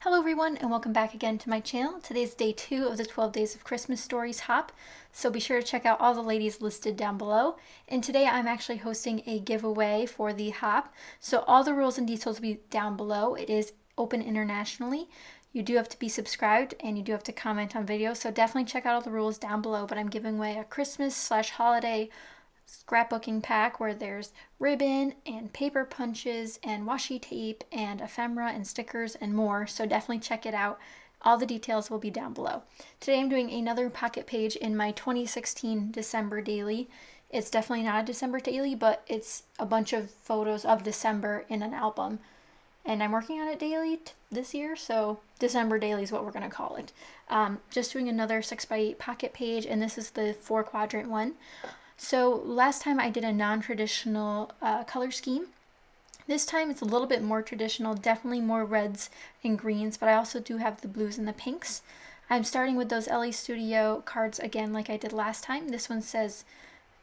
Hello everyone and welcome back again to my channel. Today's day 2 of the 12 Days of Christmas Stories hop, so be sure to check out all the ladies listed down below. And today I'm actually hosting a giveaway for the hop, so all the rules and details will be down below. It is open internationally. You do have to be subscribed and you do have to comment on videos, so definitely check out all the rules down below. But I'm giving away a Christmas/holiday scrapbooking pack where there's ribbon and paper punches and washi tape and ephemera and stickers and more, so definitely check it out. All the details will be down below. Today I'm doing another pocket page in my 2016 December daily. It's definitely not a December daily, but it's a bunch of photos of December in an album. And I'm working on it daily this year, so December daily is what we're going to call it. Just doing another 6x8 pocket page, and this is the 4-quadrant one. So last time I did a non-traditional color scheme. This time it's a little bit more traditional, definitely more reds and greens, but I also do have the blues and the pinks. I'm starting with those LA Studio cards again like I did last time. This one says,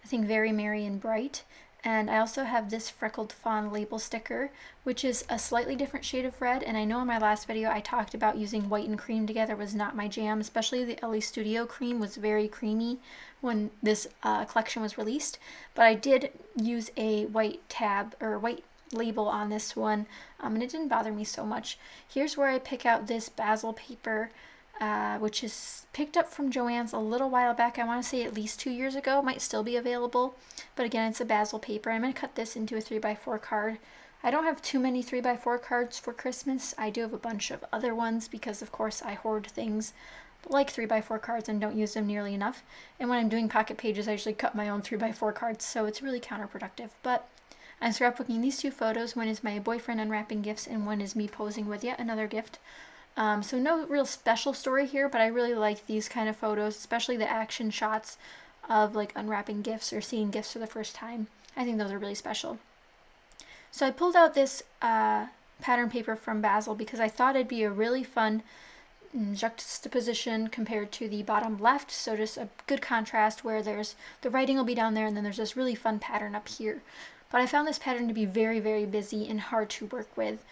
I think, Very Merry and Bright. And I also have this Freckled Fawn label sticker, which is a slightly different shade of red. And I know in my last video I talked about using white and cream together was not my jam, especially the LA Studio cream was very creamy when this collection was released. But I did use a white tab or white label on this one, and it didn't bother me so much. Here's where I pick out this basil paper, which is picked up from Joann's a little while back. I want to say at least 2 years ago. Might still be available, but again, it's a basil paper. I'm going to cut this into a 3x4 card. I don't have too many 3x4 cards for Christmas. I do have a bunch of other ones because of course I hoard things like 3x4 cards and don't use them nearly enough. And when I'm doing pocket pages, I usually cut my own 3x4 cards, so it's really counterproductive. But I'm scrapbooking these two photos. One is my boyfriend unwrapping gifts and one is me posing with yet another gift. So no real special story here, but I really like these kind of photos, especially the action shots of like unwrapping gifts or seeing gifts for the first time. I think those are really special. So I pulled out this pattern paper from Basil because I thought it'd be a really fun juxtaposition compared to the bottom left. So just a good contrast where there's the writing will be down there and then there's this really fun pattern up here. But I found this pattern to be very, very busy and hard to work with.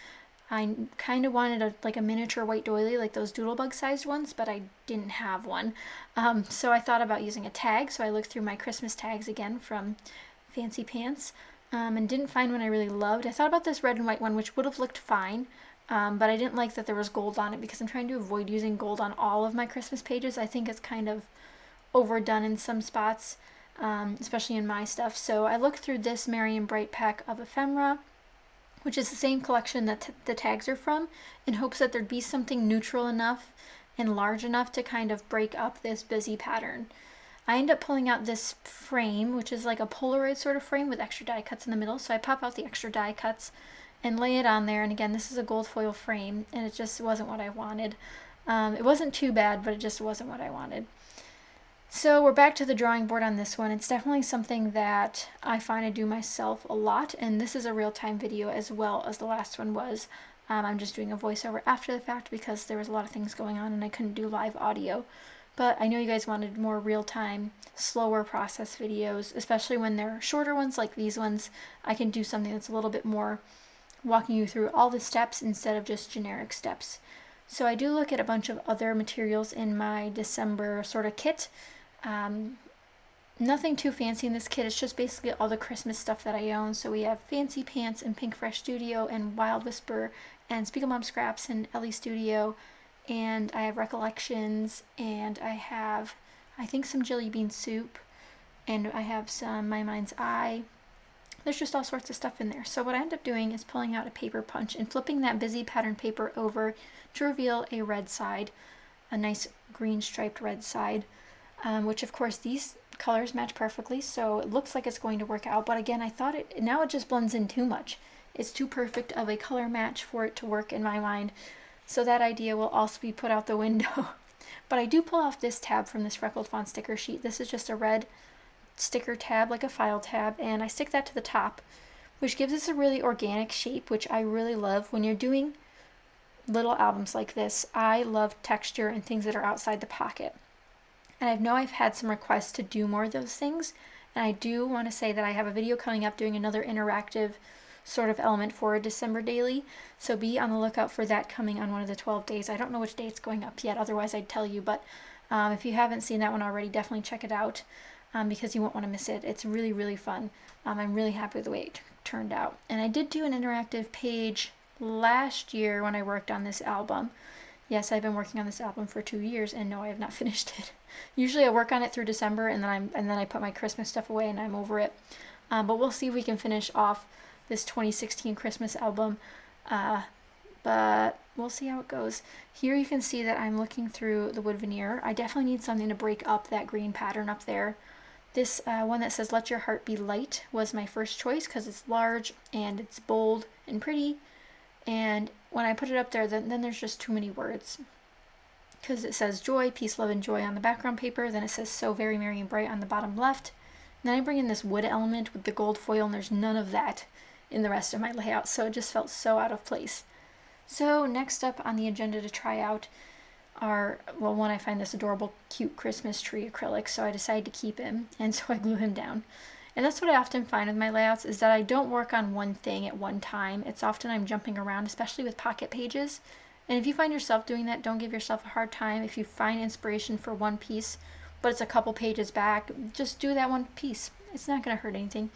I kind of wanted like a miniature white doily, like those doodlebug sized ones, but I didn't have one. So I thought about using a tag. So I looked through my Christmas tags again from Fancy Pants and didn't find one I really loved. I thought about this red and white one, which would have looked fine, but I didn't like that there was gold on it because I'm trying to avoid using gold on all of my Christmas pages. I think it's kind of overdone in some spots, especially in my stuff. So I looked through this Merry and Bright pack of ephemera, which is the same collection that the tags are from, in hopes that there'd be something neutral enough and large enough to kind of break up this busy pattern. I end up pulling out this frame, which is like a Polaroid sort of frame with extra die cuts in the middle. So I pop out the extra die cuts and lay it on there. And again, this is a gold foil frame, and it just wasn't what I wanted. It wasn't too bad, but it just wasn't what I wanted. So we're back to the drawing board on this one. It's definitely something that I find I do myself a lot, and this is a real-time video as well as the last one was. I'm just doing a voiceover after the fact because there was a lot of things going on and I couldn't do live audio. But I know you guys wanted more real-time, slower process videos, especially when they're shorter ones like these ones. I can do something that's a little bit more walking you through all the steps instead of just generic steps. So I do look at a bunch of other materials in my December sort of kit. Nothing too fancy in this kit. It's just basically all the Christmas stuff that I own. So we have Fancy Pants and Pink Fresh Studio and Wild Whisper and Spiegel Mom Scraps and LA Studio, and I have Recollections, and I have, I think, some Jelly Bean Soup, and I have some My Mind's Eye. There's just all sorts of stuff in there. So what I end up doing is pulling out a paper punch and flipping that busy pattern paper over to reveal a red side, a nice green striped red side. Which of course these colors match perfectly, so it looks like it's going to work out. But again, I thought now it just blends in too much. It's too perfect of a color match for it to work in my mind. So that idea will also be put out the window. But I do pull off this tab from this Freckled Fawn sticker sheet. This is just a red sticker tab, like a file tab, and I stick that to the top, which gives us a really organic shape, which I really love. When you're doing little albums like this, I love texture and things that are outside the pocket. And I know I've had some requests to do more of those things, and I do want to say that I have a video coming up doing another interactive sort of element for a December daily. So be on the lookout for that coming on one of the 12 days. I don't know which day it's going up yet, otherwise I'd tell you, but if you haven't seen that one already, definitely check it out because you won't want to miss it. It's really, really fun. I'm really happy with the way it turned out. And I did do an interactive page last year when I worked on this album. Yes, I've been working on this album for 2 years, and no, I have not finished it. Usually I work on it through December, and then I put my Christmas stuff away, and I'm over it. But we'll see if we can finish off this 2016 Christmas album. But we'll see how it goes. Here you can see that I'm looking through the wood veneer. I definitely need something to break up that green pattern up there. This one that says "Let Your Heart Be Light" was my first choice because it's large and it's bold and pretty. And when I put it up there, then there's just too many words. Because it says joy, peace, love, and joy on the background paper. Then it says so very merry and bright on the bottom left. And then I bring in this wood element with the gold foil, and there's none of that in the rest of my layout. So it just felt so out of place. So next up on the agenda to try out are, well, one, I find this adorable, cute Christmas tree acrylic, so I decided to keep him, and so I glue him down. And that's what I often find with my layouts, is that I don't work on one thing at one time. It's often I'm jumping around, especially with pocket pages. And if you find yourself doing that, don't give yourself a hard time. If you find inspiration for one piece, but it's a couple pages back, just do that one piece. It's not going to hurt anything.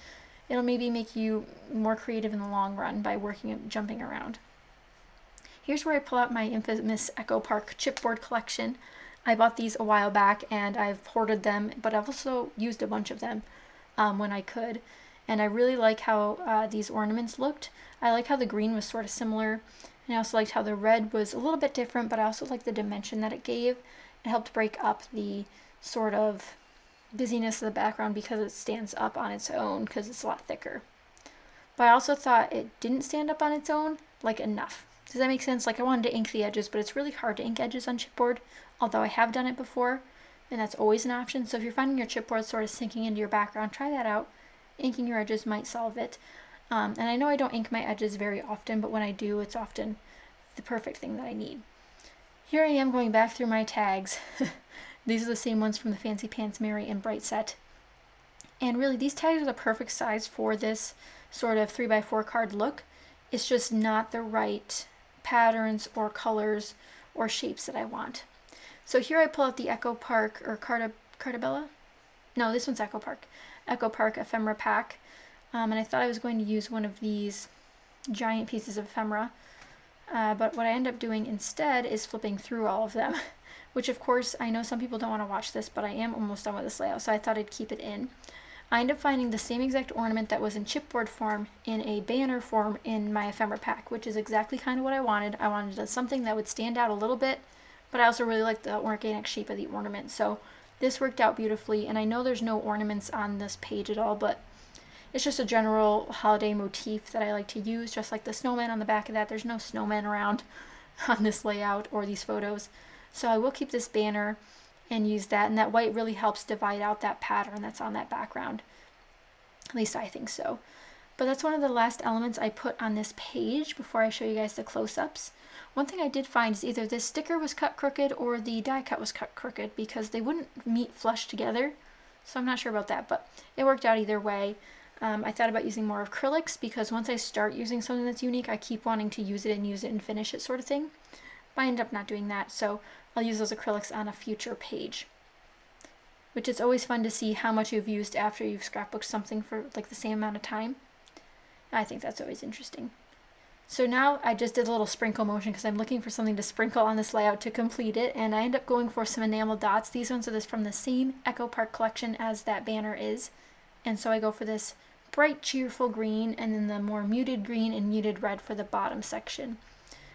It'll maybe make you more creative in the long run by working and jumping around. Here's where I pull out my infamous Echo Park chipboard collection. I bought these a while back and I've hoarded them, but I've also used a bunch of them when I could. And I really like how these ornaments looked. I like how the green was sort of similar. And I also liked how the red was a little bit different, but I also liked the dimension that it gave. It helped break up the sort of busyness of the background because it stands up on its own because it's a lot thicker. But I also thought it didn't stand up on its own, like, enough. Does that make sense? Like, I wanted to ink the edges, but it's really hard to ink edges on chipboard, although I have done it before, and that's always an option. So if you're finding your chipboard sort of sinking into your background, try that out. Inking your edges might solve it. And I know I don't ink my edges very often, but when I do, it's often the perfect thing that I need. Here I am going back through my tags. These are the same ones from the Fancy Pants Merry and Bright set. And really, these tags are the perfect size for this sort of 3x4 card look. It's just not the right patterns or colors or shapes that I want. So here I pull out the Echo Park, or Cartabella? No, this one's Echo Park. Echo Park ephemera pack. And I thought I was going to use one of these giant pieces of ephemera. But what I end up doing instead is flipping through all of them. Which, of course, I know some people don't want to watch this, but I am almost done with this layout, so I thought I'd keep it in. I ended up finding the same exact ornament that was in chipboard form in a banner form in my ephemera pack, which is exactly kind of what I wanted. I wanted something that would stand out a little bit, but I also really liked the organic shape of the ornament, so this worked out beautifully. And I know there's no ornaments on this page at all, but it's just a general holiday motif that I like to use, just like the snowman on the back of that. There's no snowman around on this layout or these photos. So I will keep this banner and use that, and that white really helps divide out that pattern that's on that background. At least I think so. But that's one of the last elements I put on this page before I show you guys the close-ups. One thing I did find is either this sticker was cut crooked or the die cut was cut crooked, because they wouldn't meet flush together. So I'm not sure about that, but it worked out either way. I thought about using more acrylics, because once I start using something that's unique, I keep wanting to use it and finish it, sort of thing. But I ended up not doing that, so I'll use those acrylics on a future page. Which is always fun to see how much you've used after you've scrapbooked something for like the same amount of time. I think that's always interesting. So now I just did a little sprinkle motion because I'm looking for something to sprinkle on this layout to complete it, and I end up going for some enamel dots. These ones are from the same Echo Park collection as that banner is, and so I go for this bright cheerful green and then the more muted green and muted red for the bottom section.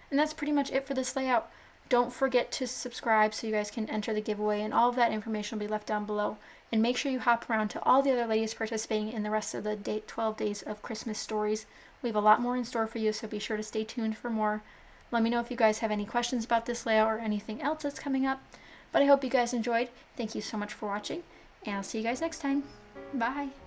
And that's pretty much it for this layout. Don't forget to subscribe so you guys can enter the giveaway, and all of that information will be left down below. And make sure you hop around to all the other ladies participating in the rest of the 12 days of Christmas stories. We have a lot more in store for you, so be sure to stay tuned for more. Let me know if you guys have any questions about this layout or anything else that's coming up. But I hope you guys enjoyed. Thank you so much for watching, and I'll see you guys next time. Bye!